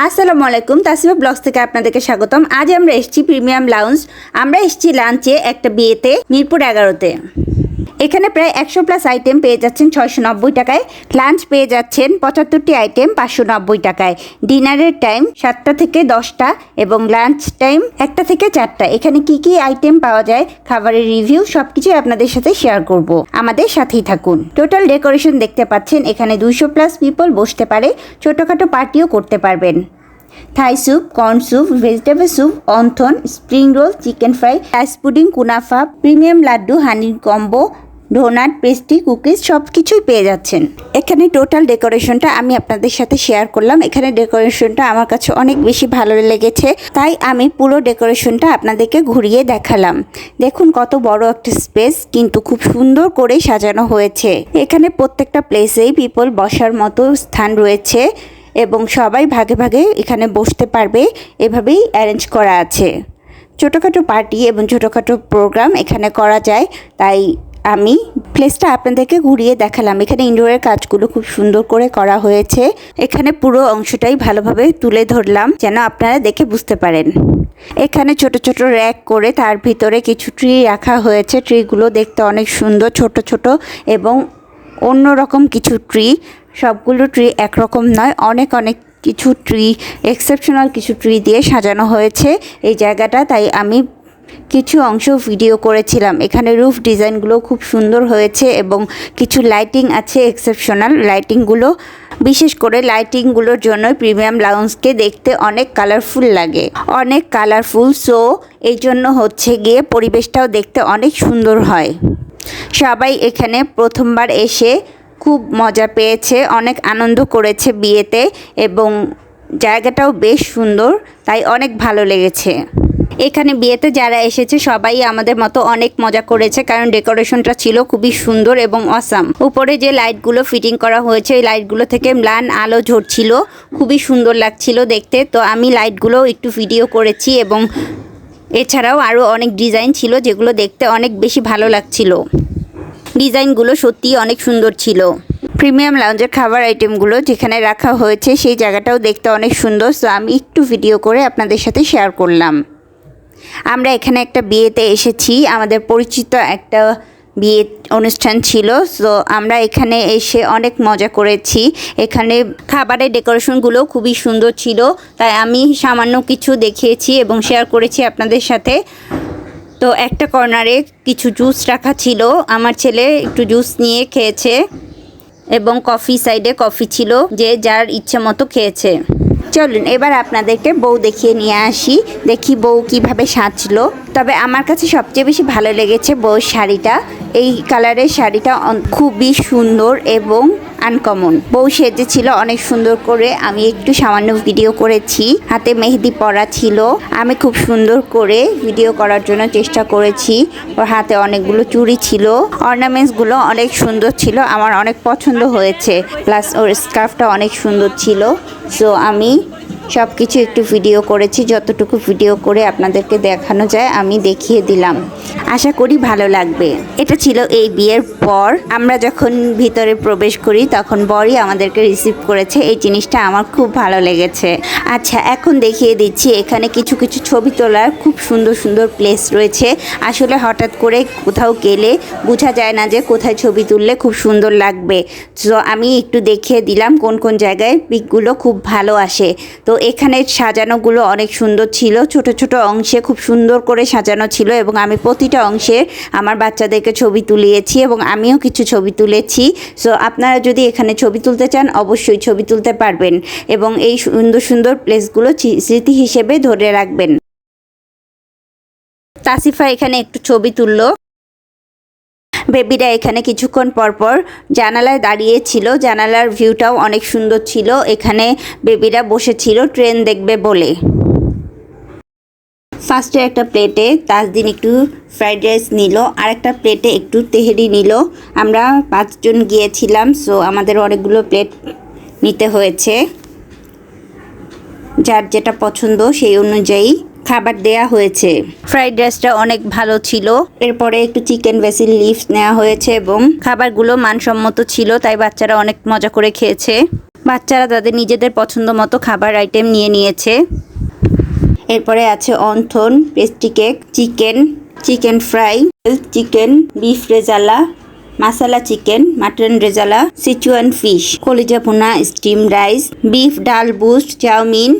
আসসালামু আলাইকুম, তাসিফা ব্লগস থেকে আপনাদেরকে স্বাগতম। আজ আমরা এসেছি প্রিমিয়াম লাউঞ্জ। আমরা এসেছি লাঞ্চে একটা বিয়েতে মিরপুর 11-তে। এখানে প্রায় 100+ আইটেম পেয়ে যাচ্ছেন 690 টাকায়। লাঞ্চ পেয়ে যাচ্ছেন 75টি আইটেম 590 টাকায়। ডিনারের টাইম 7টা থেকে 10টা এবং লাঞ্চ টাইম 1টা থেকে 4টা। এখানে কি কি আইটেম পাওয়া যায়, খাবারের রিভিউ সবকিছু আপনাদের সাথে শেয়ার করব। আমাদের সাথেই থাকুন। টোটাল ডেকোরেশন দেখতে পাচ্ছেন। এখানে 200+ পিপল বসতে পারে, ছোটোখাটো পার্টিও করতে পারবেন। Thai soup, corn soup, vegetable soup, wonton, spring roll, chicken fry, rice pudding, কুনাফা, প্রিমিয়াম লাড্ডু, হানির কম্বো, ডোনাট, পেস্ট্রি, কুকিজ সব কিছুই পেয়ে যাচ্ছেন। এখানে টোটাল ডেকোরেশনটা আমি আপনাদের সাথে শেয়ার করলাম। এখানে ডেকোরেশনটা আমার কাছে অনেক বেশি ভালো লেগেছে, তাই আমি পুরো ডেকোরেশনটা আপনাদেরকে ঘুরিয়ে দেখালাম। দেখুন কত বড় একটা স্পেস, কিন্তু খুব সুন্দর করে সাজানো হয়েছে। এখানে প্রত্যেকটা প্লেসেই পিপল বসার মতো স্থান রয়েছে এবং সবাই ভাগে ভাগে এখানে বসতে পারবে, এভাবেই অ্যারেঞ্জ করা আছে। ছোটোখাটো পার্টি এবং ছোটোখাটো প্রোগ্রাম এখানে করা যায়, তাই আমি প্লেসটা আপনাদেরকে ঘুরিয়ে দেখালাম। এখানে ইনডোরের কাজগুলো খুব সুন্দর করে করা হয়েছে। এখানে পুরো অংশটাই ভালোভাবে তুলে ধরলাম যেন আপনারা দেখে বুঝতে পারেন। এখানে ছোট ছোট র্যাক করে তার ভিতরে কিছু ট্রি রাখা হয়েছে। ট্রিগুলো দেখতে অনেক সুন্দর, ছোট ছোট এবং অন্যরকম কিছু ট্রি। সবগুলো ট্রি একরকম নয়, অনেক অনেক কিছু ট্রি, এক্সেপশনাল কিছু ট্রি দিয়ে সাজানো হয়েছে এই জায়গাটা, তাই আমি কিছু অংশ ভিডিও করেছিলাম। এখানে রুফ ডিজাইনগুলো খুব সুন্দর হয়েছে এবং কিছু লাইটিং আছে, এক্সেপশনাল লাইটিংগুলো। বিশেষ করে লাইটিংগুলোর জন্য প্রিমিয়াম লাউঞ্জকে দেখতে অনেক কালারফুল লাগে, অনেক কালারফুল। সো এই জন্য হচ্ছে গিয়ে পরিবেশটাও দেখতে অনেক সুন্দর হয়। সবাই এখানে প্রথমবার এসে খুব মজা পেয়েছে, অনেক আনন্দ করেছে বিয়েতে এবং জায়গাটাও বেশ সুন্দর, তাই অনেক ভালো লেগেছে। এখানে বিয়েতে যারা এসেছে সবাই আমাদের মতো অনেক মজা করেছে, কারণ ডেকোরেশনটা ছিল খুবই সুন্দর এবং অসাম। উপরে যে লাইটগুলো ফিটিং করা হয়েছে, ওই লাইটগুলো থেকে ম্লান আলো ঝরছিল, খুবই সুন্দর লাগছিল দেখতে। তো আমি লাইটগুলো একটু ভিডিও করেছি এবং এছাড়াও আরও অনেক ডিজাইন ছিল যেগুলো দেখতে অনেক বেশি ভালো লাগছিল। ডিজাইনগুলো সত্যিই অনেক সুন্দর ছিল। প্রিমিয়াম লাউঞ্জের খাবার আইটেমগুলো যেখানে রাখা হয়েছে সেই জায়গাটাও দেখতে অনেক সুন্দর। সো আমি একটু ভিডিও করে আপনাদের সাথে শেয়ার করলাম। আমরা এখানে একটা বিয়েতে এসেছি, আমাদের পরিচিত একটা বিয়ে অনুষ্ঠান ছিল। সো আমরা এখানে এসে অনেক মজা করেছি। এখানে খাবারের ডেকোরেশনগুলো খুবই সুন্দর ছিল, তাই আমি সামান্য কিছু দেখিয়েছি এবং শেয়ার করেছি আপনাদের সাথে। তো একটা কর্নারে কিছু জুস রাখা ছিল, আমার ছেলে একটু জুস নিয়ে খেয়েছে এবং কফি সাইডে কফি ছিল, যে যার ইচ্ছে মতো খেয়েছে। চলুন এবার আপনাদেরকে বউ দেখিয়ে নিয়ে আসি, দেখি বউ কিভাবে সাজলো। তবে আমার কাছে সবচেয়ে বেশি ভালো লেগেছে বউর শাড়িটা। এই কালারের শাড়িটা খুবই সুন্দর এবং আনকমন। বউ সেজেছিল অনেক সুন্দর করে, আমি একটু সামান্য ভিডিও করেছি। হাতে মেহেদি পরা ছিল, আমি খুব সুন্দর করে ভিডিও করার জন্য চেষ্টা করেছি। ওর হাতে অনেকগুলো চুড়ি ছিল, অর্নামেন্টসগুলো অনেক সুন্দর ছিল, আমার অনেক পছন্দ হয়েছে। প্লাস ওর স্কার্ফটা অনেক সুন্দর ছিল। সো আমি সব কিছু একটু ভিডিও করেছি, যতটুকু ভিডিও করে আপনাদেরকে দেখানো যায় আমি দেখিয়ে দিলাম। আশা করি ভালো লাগবে। এটা ছিল এই বিয়ের পর আমরা যখন ভিতরে প্রবেশ করি তখন বরই আমাদেরকে রিসিভ করেছে। এই জিনিসটা আমার খুব ভালো লেগেছে। আচ্ছা, এখন দেখিয়ে দিচ্ছি এখানে কিছু কিছু ছবি তোলার খুব সুন্দর সুন্দর প্লেস রয়েছে। আসলে হঠাৎ করে কোথাও গেলে বোঝা যায় না যে কোথায় ছবি তুললে খুব সুন্দর লাগবে। তো আমি একটু দেখিয়ে দিলাম কোন কোন জায়গায় পিকগুলো খুব ভালো আসে। তো এখানে সাজানোগুলো অনেক সুন্দর ছিল, ছোট ছোট অংশে খুব সুন্দর করে সাজানো ছিল এবং আমি প্রতিটা অংশে আমার বাচ্চাদেরকে ছবি তুলিয়েছি এবং আমিও কিছু ছবি তুলেছি। সো আপনারা যদি এখানে ছবি তুলতে চান অবশ্যই ছবি তুলতে পারবেন এবং এই সুন্দর সুন্দর প্লেসগুলো স্মৃতি হিসেবে ধরে রাখবেন। তাসিফা এখানে একটু ছবি তুললো। বেবিরা এখানে কিছুক্ষণ পরপর জানালায় দাঁড়িয়েছিল, জানালার ভিউটাও অনেক সুন্দর ছিল। এখানে বেবিরা বসেছিল ট্রেন দেখবে বলে। ফার্স্টে একটা প্লেটে তাজদিন একটু ফ্রাইড রাইস নিল, আর একটা প্লেটে একটু তেহেরি নিল। আমরা 5 জন গিয়েছিলাম, সো আমাদের অনেকগুলো প্লেট নিতে হয়েছে। যার যেটা পছন্দ সেই অনুযায়ী খাবার দেয়া হয়েছে। ফ্রাইড রাইসটা অনেক ভালো ছিল। এরপরে একটু চিকেন বেসিল লিফ নেওয়া হয়েছে এবং খাবারগুলো মানসম্মত ছিল, তাই বাচ্চারা অনেক মজা করে খেয়েছে। বাচ্চারা তাদের নিজেদের পছন্দ মতো খাবার আইটেম নিয়ে নিয়েছে। এরপরে আছে wonton, pastry cake, chicken fry, chicken, beef rezala, masala chicken, mutton rezala, Sichuan fish, কলিজা ভুনা, স্টিম রাইস, বিফ ডাল বুস্ট, চাউমিন,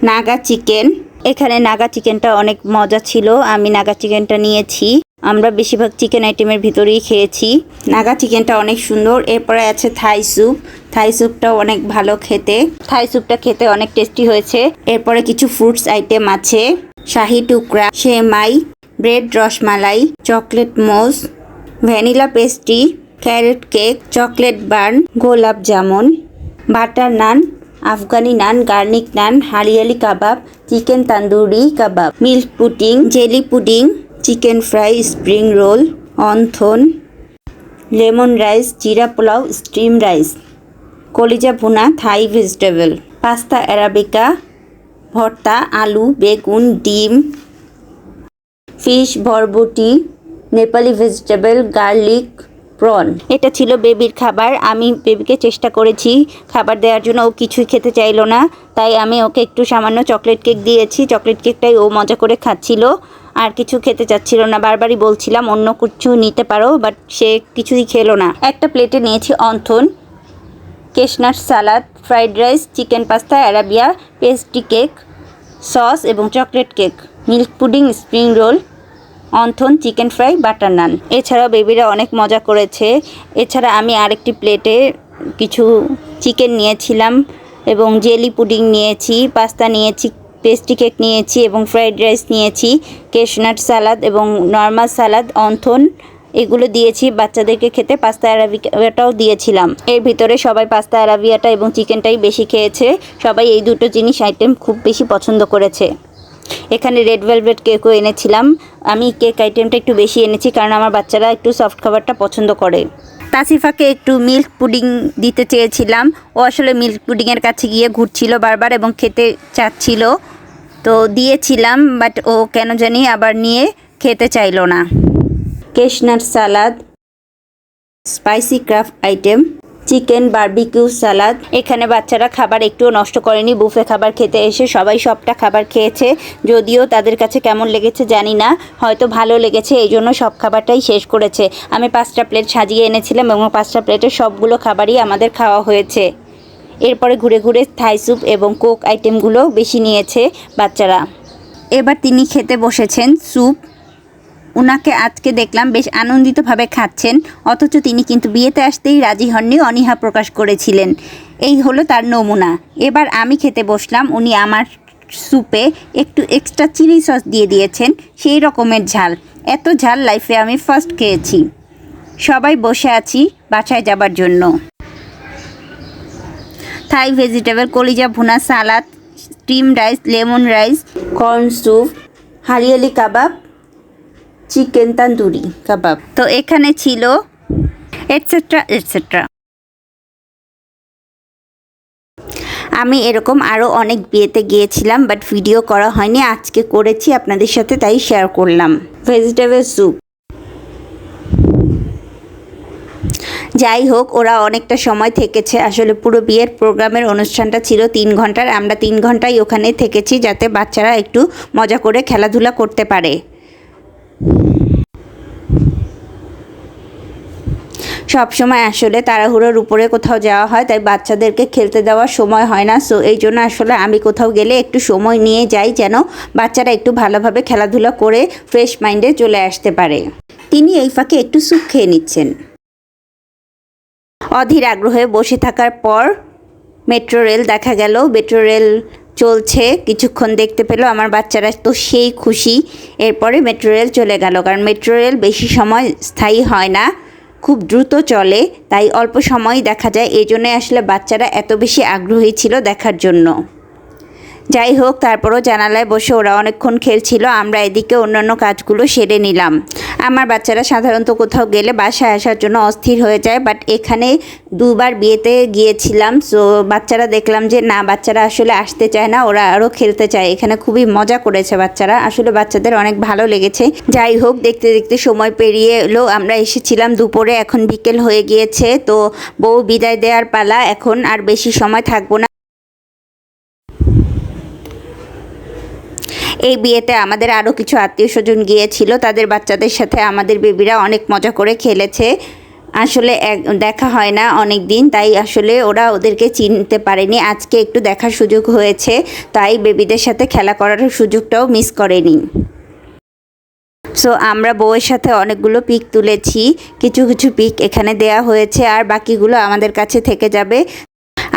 নাগা চিকেন। এখানে নাগা চিকেনটা অনেক মজা ছিল, আমি নাগা চিকেনটা নিয়েছি। আমরা বেশিরভাগ চিকেন আইটেমের ভিতরেই খেয়েছি। নাগা চিকেনটা অনেক সুন্দর। এরপরে আছে থাই স্যুপটাও অনেক ভালো খেতে। থাই স্যুপটা খেতে অনেক টেস্টি হয়েছে। এরপরে কিছু ফ্রুটস আইটেম আছে, শাহি টুকরা, সেমাই, bread rasmalai, chocolate mousse, vanilla pastry, carrot cake, chocolate বার্ন, gulab jamun, butter naan, Afghani naan, garlic naan, hariyali kabab, chicken tandoori kabab, milk pudding, jelly pudding, chicken fry, spring roll, wonton, lemon rice, jeera pulao, steam rice, কলিজা ভুনা, থাই ভেজিটেবল, পাস্তা অ্যারাবিকা, ভর্তা, আলু, বেগুন, ডিম, ফিশ, বরবটি, নেপালি ভেজিটেবল, গার্লিক, প্রন। এটা ছিল বেবির খাবার। আমি বেবিকে চেষ্টা করেছি খাবার দেওয়ার জন্য, ও কিছুই খেতে চাইলো না। তাই আমি ওকে একটু সামান্য চকলেট কেক দিয়েছি। চকলেট কেকটাই ও মজা করে খাচ্ছিল, আর কিছু খেতে চাচ্ছিল না। বারবারই বলছিলাম অন্য কিছু নিতে পারো, বাট সে কিছুই খেলো না। একটা প্লেটে নিয়েছি wonton, cashew nut salad, fried rice, chicken pasta arrabbiata, pastry cake, sauce এবং chocolate cake, milk pudding, spring roll, wonton, chicken fry, butter naan. এছাড়াও বেবিরা অনেক মজা করেছে। এছাড়া আমি আরেকটি প্লেটে কিছু চিকেন নিয়েছিলাম এবং জেলি পুডিং নিয়েছি, পাস্তা নিয়েছি, পেস্ট্রি কেক নিয়েছি এবং ফ্রাইড রাইস নিয়েছি, কেশনাট সালাদ এবং নর্মাল সালাদ, অন্থন এগুলো দিয়েছি বাচ্চাদেরকে খেতে। পাস্তা অ্যারাবিয়াটাও দিয়েছিলাম। এর ভিতরে সবাই পাস্তা অ্যারাবিয়াটা এবং চিকেনটাই বেশি খেয়েছে। সবাই এই দুটো জিনিস আইটেম খুব বেশি পছন্দ করেছে। এখানে রেড ভেলভেট কেকও এনেছিলাম। আমি কেক আইটেমটা একটু বেশি এনেছি কারণ আমার বাচ্চারা একটু সফট খাবারটা পছন্দ করে। তাসিফাকে একটু মিল্ক পুডিং দিতে চেয়েছিলাম। ও আসলে মিল্ক পুডিংয়ের কাছে গিয়ে ঘুরছিল বারবার এবং খেতে চাচ্ছিল, তো দিয়েছিলাম, বাট ও কেন জানি আবার নিয়ে খেতে চাইলো না। Cashew nut salad, spicy craft item, chicken barbecue salad. এখানে বাচ্চারা খাবার একটুও নষ্ট করেনি। বুফে খাবার খেতে এসে সবাই সবটা খাবার খেয়েছে, যদিও তাদের কাছে কেমন লেগেছে জানি না, হয়তো ভালো লেগেছে, এই জন্য সব খাবারটাই শেষ করেছে। আমি 5টা প্লেট সাজিয়ে এনেছিলাম এবং 5টা প্লেটের সবগুলো খাবারই আমাদের খাওয়া হয়েছে। এরপরে ঘুরে ঘুরে থাই স্যুপ এবং কোক আইটেমগুলো বেশি নিয়েছে বাচ্চারা। এবার তিনি খেতে বসেছেন স্যুপ। ওনাকে আজকে দেখলাম বেশ আনন্দিতভাবে খাচ্ছেন, অথচ তিনি কিন্তু বিয়েতে আসতেই রাজি হননি, অনীহা প্রকাশ করেছিলেন। এই হলো তার নমুনা। এবার আমি খেতে বসলাম। উনি আমার স্যুপে একটু এক্সট্রা চিলি সস দিয়ে দিয়েছেন, সেই রকমের ঝাল। এত ঝাল লাইফে আমি ফার্স্ট খেয়েছি। সবাই বসে আছি বাসায় যাবার জন্য। থাই ভেজিটেবল, কলিজা ভুনা, salad, steam rice, lemon rice, corn soup, hariyali kabab, chicken tandoori kabab. তো এখানে ছিল এটসেট্রা এটসেট্রা। আমি এরকম আরও অনেক বিয়েতে গিয়েছিলাম, বাট ভিডিও করা হয়নি। আজকে করেছি আপনাদের সাথে, তাই শেয়ার করলাম। Vegetable soup. যাই হোক, ওরা অনেকটা সময় থেকেছে। আসলে পুরো বিয়ের প্রোগ্রামের অনুষ্ঠানটা ছিল 3 ঘন্টার। আমরা 3 ঘন্টাই ওখানে থেকেছি যাতে বাচ্চারা একটু মজা করে খেলাধুলা করতে পারে। সব সময় আসলে তাড়াহুড়োর উপরে কোথাও যাওয়া হয়, তাই বাচ্চাদেরকে খেলতে দেওয়ার সময় হয় না। সো এই জন্য আসলে আমি কোথাও গেলে একটু সময় নিয়ে যাই, যেন বাচ্চারা একটু ভালোভাবে খেলাধুলা করে ফ্রেশ মাইন্ডে চলে আসতে পারে। তিনি এই ফাঁকে একটু স্যুপ খেয়ে নিচ্ছেন। অধীর আগ্রহে বসে থাকার পর মেট্রো রেল দেখা গেল। মেট্রো রেল চলছে, কিছুক্ষণ দেখতে পেল আমার বাচ্চারা, তো সেই খুশি। এরপরে মেট্রো রেল চলে গেল, কারণ মেট্রো রেল বেশি সময় স্থায়ী হয় না, খুব দ্রুত চলে, তাই অল্প সময়ই দেখা যায়। এই জন্যই আসলে বাচ্চারা এত বেশি আগ্রহী ছিল দেখার জন্য। যাই হোক, তারপরও জানালায় বসে ওরা অনেকক্ষণ খেলছিল, আমরা এদিকে অন্যান্য কাজগুলো সেরে নিলাম। আমার বাচ্চারা সাধারণত কোথাও গেলে বাসায় আসার জন্য অস্থির হয়ে যায়, বাট এখানে দুবার বিয়েতে গিয়েছিলাম, সো বাচ্চারা দেখলাম যে না, বাচ্চারা আসলে আসতে চায় না, ওরা আরও খেলতে চায়। এখানে খুবই মজা করেছে বাচ্চারা, আসলে বাচ্চাদের অনেক ভালো লেগেছে। যাই হোক, দেখতে দেখতে সময় পেরিয়ে এলো। আমরা এসেছিলাম দুপুরে, এখন বিকেল হয়ে গিয়েছে। তো বউ বিদায় দেওয়ার পালা, এখন আর বেশি সময় থাকবো না। এই বিয়েতে আমাদের আরও কিছু আত্মীয় স্বজন গিয়েছিল, তাদের বাচ্চাদের সাথে আমাদের বেবিরা অনেক মজা করে খেলেছে। আসলে দেখা হয় না অনেক দিন, তাই আসলে ওরা ওদেরকে চিনতে পারেনি। আজকে একটু দেখার সুযোগ হয়েছে, তাই বেবিদের সাথে খেলা করার সুযোগটাও মিস করেনি। সো আমরা বউয়ের সাথে অনেকগুলো পিক তুলেছি, কিছু কিছু পিক এখানে দেয়া হয়েছে, আর বাকিগুলো আমাদের কাছে থেকে যাবে।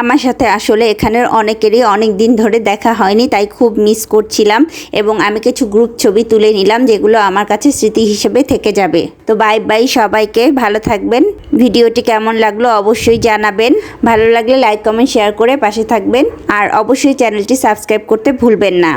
আমার সাথে আসলে এখানের অনেকেরই অনেক দিন ধরে দেখা হয়নি, তাই খুব মিস করছিলাম, এবং আমি কিছু গ্রুপ ছবি তুলে নিলাম যেগুলো আমার কাছে স্মৃতি হিসেবে থেকে যাবে। তো বাই বাই সবাইকে, ভালো থাকবেন। ভিডিওটি কেমন লাগলো অবশ্যই জানাবেন, ভালো লাগলে লাইক কমেন্ট শেয়ার করে পাশে থাকবেন, আর অবশ্যই চ্যানেলটি সাবস্ক্রাইব করতে ভুলবেন না।